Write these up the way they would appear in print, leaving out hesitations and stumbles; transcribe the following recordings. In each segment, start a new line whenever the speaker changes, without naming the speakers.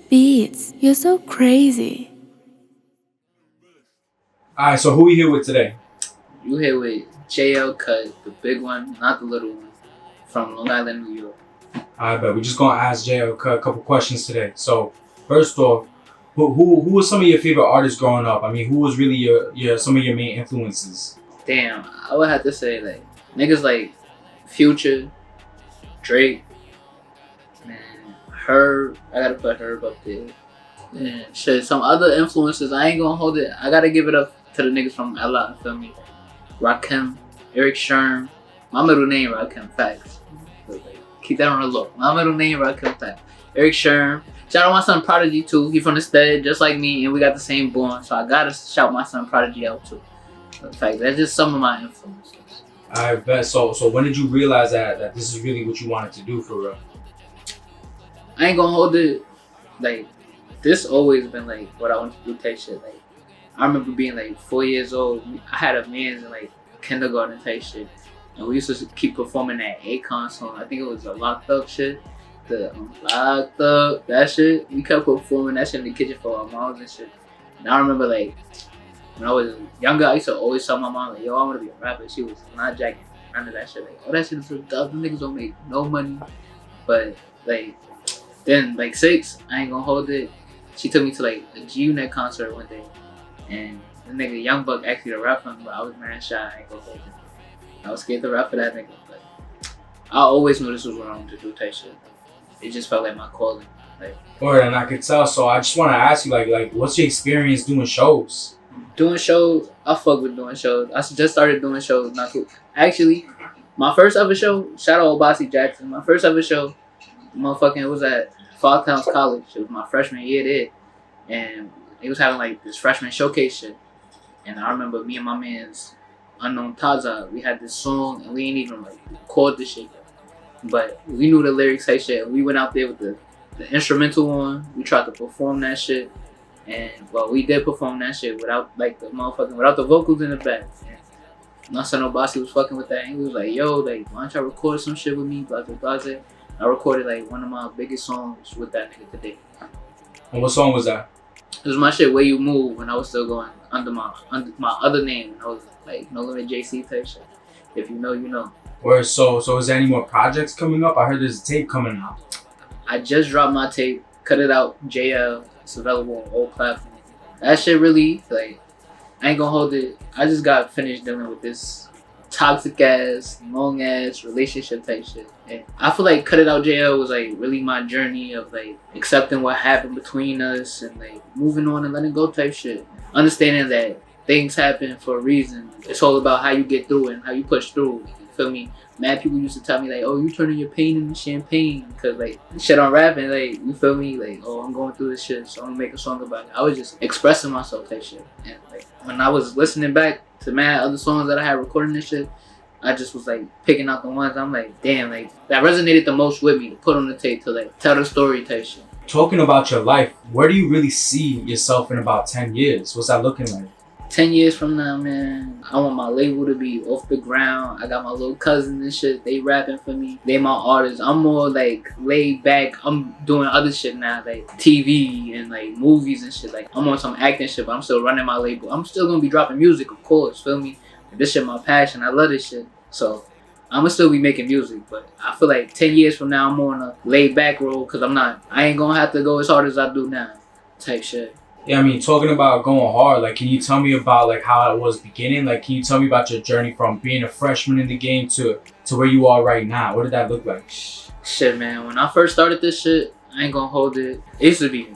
Beats, you're so crazy.
Alright, so who we here with today?
You here with JL.Cutt, the big one, not the little one, from Long Island, New York.
Alright, but we're just gonna ask JL.Cutt a couple questions today. So, first off, who was some of your favorite artists growing up? I mean, who was really your some of your main influences?
Damn, I would have to say like niggas like Future, Drake, man, Herb. I gotta put Herb up there. And shit, some other influences. I ain't gonna hold it. I gotta give it up to the niggas from LA. Feel me? Rakim, Eric Sherm. My middle name Rakim. Facts. Keep that on the low. My middle name Rakim. Facts. Eric Sherm. Shout out my son Prodigy too. He from the stud just like me, and we got the same born. So I gotta shout my son Prodigy out too. In fact, that's just some of my influences.
I bet. So when did you realize that this is really what you wanted to do for real?
I ain't gonna hold it. Like, this always been like what I want to do type shit. Like, I remember being like 4 years old. I had a man's in like kindergarten type shit, and we used to keep performing that Akon song. I think it was a Locked Up shit. The Locked Up, that shit. We kept performing that shit in the kitchen for our moms and shit. And I remember like when I was younger, I used to always tell my mom like, "Yo, I want to be a rapper." She was not jacking none of that shit. Like, oh, that shit is so dumb. Them niggas don't make no money. But like then like 6, I ain't gonna hold it. She took me to like a G-Unit concert one day, and the nigga Young Buck asked me to rap for him, but I was mad shy. I ain't gonna hold it. I was scared to rap for that nigga, but I always knew this was wrong to do type shit. It just felt like my calling. Like,
Or and I could tell. So I just want to ask you, like, what's your experience doing shows?
doing shows, I fuck with doing shows. I just started doing shows not too. Actually, my first ever show, shout out Obasi Jackson. My first ever show, motherfucking, was at Fall Towns College. It was my freshman year there, and it was having like this freshman showcase shit. And I remember me and my man's Unknown Taza, we had this song, and we ain't even like record this shit yet. But we knew the lyrics, say shit. And we went out there with the instrumental on. We tried to perform that shit. And well, we did perform that shit without like the motherfucking, without the vocals in the back. And my son Obasi was fucking with that, and he was like, "Yo, like, why don't y'all record some shit with me?" Blah blah blah. I recorded like one of my biggest songs with that nigga today.
And what song was that?
It was my shit, "Way You Move," when I was still going under my other name. And I was like No Limit JC type shit. If you know, you know.
Or so is there any more projects coming up? I heard there's a tape coming out.
I just dropped my tape, Cutt It Out JL. It's available on all platforms. That shit really, like, I ain't gonna hold it. I just got finished dealing with this toxic ass, long ass relationship type shit. And I feel like Cutt It Out JL was like really my journey of like accepting what happened between us and like moving on and letting go type shit. Understanding that things happen for a reason. It's all about how you get through it and how you push through. You feel me? Mad people used to tell me like, "Oh, you turning your pain into champagne," cause like shit I'm rapping, like, you feel me? Like, oh, I'm going through this shit, so I'm gonna make a song about it. I was just expressing myself type shit. And like when I was listening back to mad other songs that I had recording this shit, I just was like picking out the ones I'm like, damn, like that resonated the most with me to put on the tape to like tell the story type shit.
Talking about your life, where do you really see yourself in about 10 years? What's that looking like?
10 years from now, man, I want my label to be off the ground. I got my little cousins and shit. They rapping for me. They my artists. I'm more like laid back. I'm doing other shit now, like TV and like movies and shit. Like I'm on some acting shit, but I'm still running my label. I'm still gonna be dropping music, of course. Feel me? This shit my passion. I love this shit. So I'm gonna still be making music, but I feel like 10 years from now, I'm more on a laid back role because I ain't gonna have to go as hard as I do now type shit.
Yeah, I mean, talking about going hard, like, can you tell me about like how it was beginning? Like, can you tell me about your journey from being a freshman in the game to where you are right now? What did that look like?
Shit, man, when I first started this shit, I ain't gonna hold it. It used to be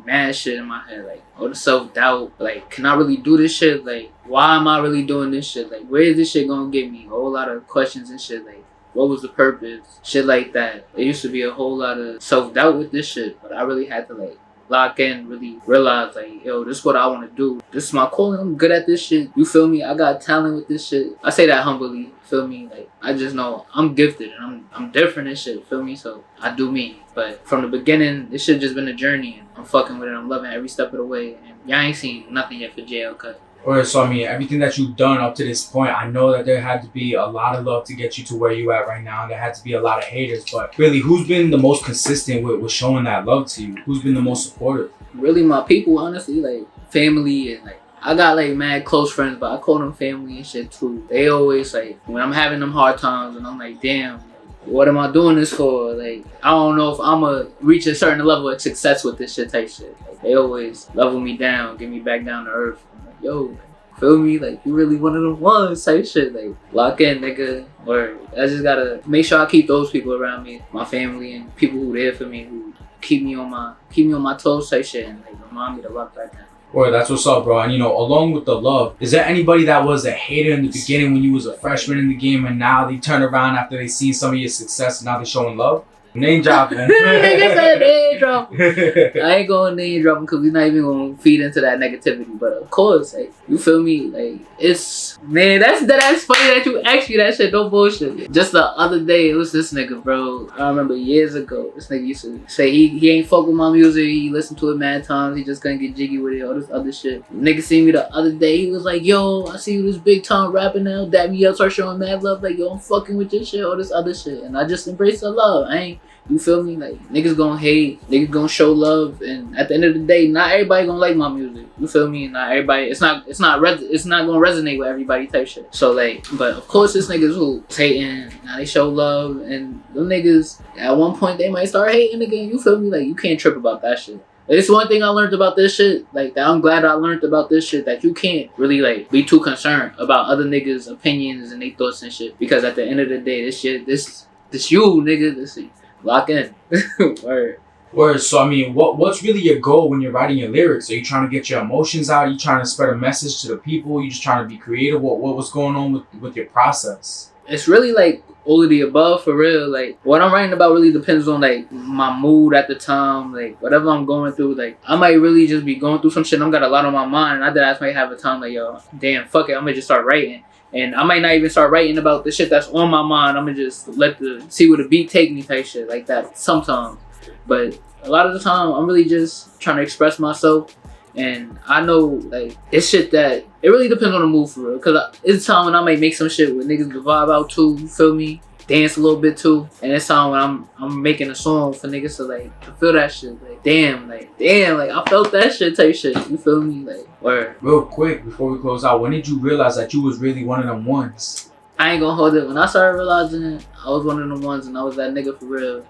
mad shit in my head, like all the self-doubt, like, can I really do this shit? Like, why am I really doing this shit? Like, where is this shit gonna get me? A whole lot of questions and shit, like, what was the purpose? Shit like that. It used to be a whole lot of self-doubt with this shit, but I really had to like lock in, really realize like, yo, this is what I want to do. This is my calling. I'm good at this shit. You feel me? I got talent with this shit. I say that humbly. Feel me? Like, I just know I'm gifted and I'm different and shit. Feel me? So I do me. But from the beginning, this shit just been a journey, and I'm fucking with it. I'm loving every step of the way. And y'all ain't seen nothing yet for JL.Cutt.
Or so I mean, everything that you've done up to this point, I know that there had to be a lot of love to get you to where you at right now. And there had to be a lot of haters, but really, who's been the most consistent with showing that love to you? Who's been the most supportive?
Really, my people, honestly, like family and like I got like mad close friends, but I call them family and shit too. They always like when I'm having them hard times and I'm like, damn, what am I doing this for? Like, I don't know if I'm gonna reach a certain level of success with this shit type shit. Like, they always level me down, get me back down to earth. I'm like, yo, feel me? Like, you really one of them ones type shit. Like, lock in, nigga. Or I just gotta make sure I keep those people around me, my family and people who there for me, who keep me on my toes type shit and like remind me to lock back in.
Boy, that's what's up, bro. And you know, along with the love, is there anybody that was a hater in the beginning when you was a freshman in the game and now they turn around after they see some of your success and now they showing love? Name drop, man.
Nigga said name drop. I ain't gonna name drop because we're not even gonna feed into that negativity. But of course, like, you feel me? Like, it's, man, that's funny that you asked me that shit. No bullshit. Just the other day, it was this nigga, bro. I remember years ago, this nigga used to say he ain't fuck with my music. He listened to it mad times. He just couldn't get jiggy with it. All this other shit. Nigga seen me the other day. He was like, yo, I see you this big time rapping now. Dap me up, start showing mad love. Like, yo, I'm fucking with your shit. All this other shit. And I just embrace the love. You feel me? Like, niggas gonna hate, niggas gonna show love, and at the end of the day, not everybody gonna like my music. You feel me? Not everybody. It's not gonna resonate with everybody type shit. So like, but of course, it's niggas who hating. Now they show love, and them niggas at one point they might start hating again. You feel me? Like, you can't trip about that shit. It's one thing I learned about this shit, like, that I'm glad I learned about this shit, that you can't really, like, be too concerned about other niggas' opinions and their thoughts and shit. Because at the end of the day, this shit, this you, nigga, this lock in.
Word. So I mean, what's really your goal when you're writing your lyrics? Are you trying to get your emotions out? Are you trying to spread a message to the people? Are you just trying to be creative? What's going on with your process?
It's really like all of the above, for real. Like, what I'm writing about really depends on like my mood at the time, like whatever I'm going through. Like, I might really just be going through some shit and I've got a lot on my mind, and I might have a time like, yo, damn, fuck it, I'm gonna just start writing. And I might not even start writing about the shit that's on my mind. I'm gonna just see where the beat take me type shit like that sometimes. But a lot of the time, I'm really just trying to express myself. And I know, like, it's shit that, it really depends on the mood for real. Cause it's time when I might make some shit with niggas to vibe out too, you feel me? Dance a little bit too. And it's time when I'm making a song for niggas to feel that shit. Like, damn, I felt that shit type shit. You feel me? Like, word.
Real quick, before we close out, when did you realize that you was really one of them ones?
I ain't gonna hold it. When I started realizing it, I was one of them ones and I was that nigga for real.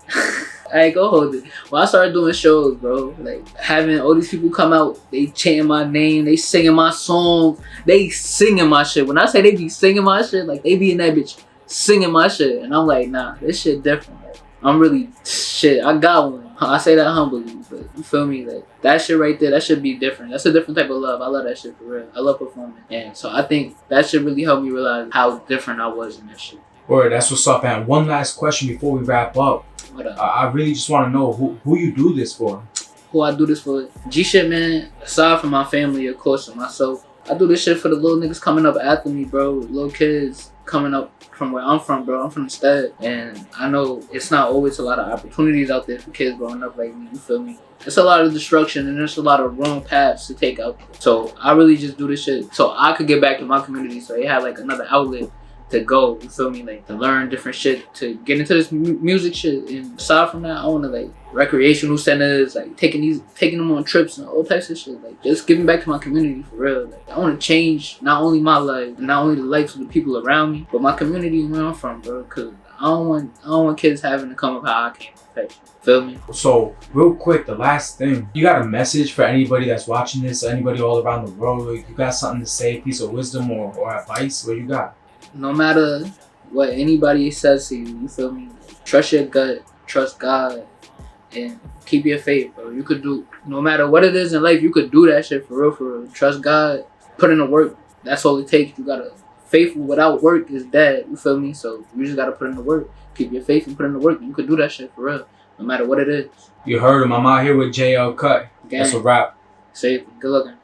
I ain't gonna hold it. When I started doing shows, bro, like, having all these people come out, they chanting my name, they singing my songs, they singing my shit. When I say they be singing my shit, like, they be in that bitch singing my shit. And I'm like, nah, this shit different. Like, I'm really, shit, I got one. I say that humbly, but you feel me? Like, that shit right there, that should be different. That's a different type of love. I love that shit for real. I love performing. And so I think that shit really helped me realize how different I was in that shit.
Word, that's what's up. And one last question before we wrap up.
What up?
I really just want to know who you do this for.
Who I do this for? G shit, man. Aside from my family, of course, and myself, I do this shit for the little niggas coming up after me, bro. Little kids coming up from where I'm from, bro. I'm from the stud. And I know it's not always a lot of opportunities out there for kids growing up like me, you feel me? It's a lot of destruction and there's a lot of wrong paths to take out there. So I really just do this shit so I could get back to my community, so they have like another outlet to go, you feel me? Like, to learn different shit, to get into this music shit. And aside from that, I want to, like, recreational centers, like, taking them on trips and all types of shit. Like, just giving back to my community for real. Like, I want to change not only my life, and not only the lives of the people around me, but my community where I'm from, bro. Cause I don't want kids having to come up how I came. Feel me?
So, real quick, the last thing. You got a message for anybody that's watching this, anybody all around the world? You got something to say, a piece of wisdom or advice? What you got?
No matter what anybody says to you, you feel me? Trust your gut, trust God, and keep your faith, bro. You could do, no matter what it is in life, you could do that shit for real, for real. Trust God, put in the work. That's all it takes. You gotta, faith without work is dead, you feel me? So you just gotta put in the work. Keep your faith and put in the work. You could do that shit for real, no matter what it is.
You heard him. I'm out here with JL.Cutt. That's a wrap.
Safe. Good looking.